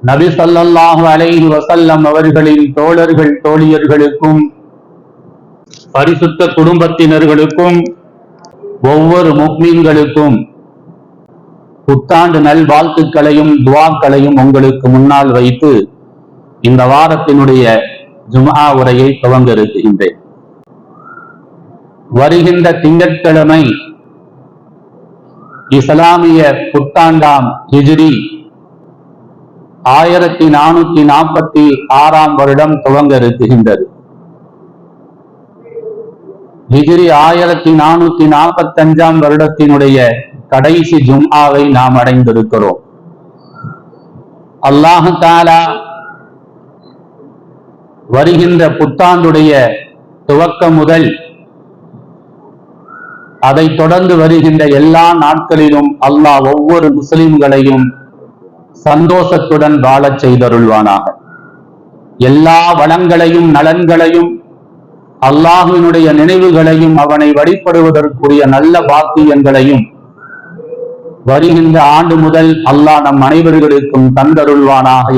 நபி ஸல்லல்லாஹு அலைஹி வஸல்லம் அவர்களின் தோழர்கள் தோழியர்களுக்கும் பரிசுத்த குடும்பத்தினர்களுக்கும் ஒவ்வொரு முஃமின்களுக்கும் புத்தாண்டு நல்வாழ்த்துக்களையும் துஆக்களையும் உங்களுக்கு முன்னால் வைத்து இந்த வாரத்தினுடைய ஜும்ஆ உரையை துவங்க இருக்கின்றேன். வருகின்ற திங்கட்கிழமை இஸ்லாமிய புத்தாண்டாம் ஹிஜ்ரி 1446 வருடம் துவங்க இருக்கின்றது. ஹிஜ்ரி 1445 வருடத்தினுடைய கடைசி ஜும்ஆவை நாம் அடைந்திருக்கிறோம். அல்லாஹ் தஆலா வருகின்ற புத்தாண்டுடைய துவக்கம் முதல் அதை தொடர்ந்து வருகின்ற எல்லா நாட்களிலும் அல்லாஹ் ஒவ்வொரு முஸ்லிம்களையும் சந்தோஷத்துடன் வாழச் செய்தருள்வானாக. எல்லா வளங்களையும் நலன்களையும் அல்லாஹ்வினுடைய நினைவுகளையும் அவனை வழிபடுவதற்குரிய நல்ல பாக்கியங்களையும் வருகின்ற ஆண்டு முதல் அல்லாஹ் நம் அனைவர்களுக்கும் தந்தருள்வானாக.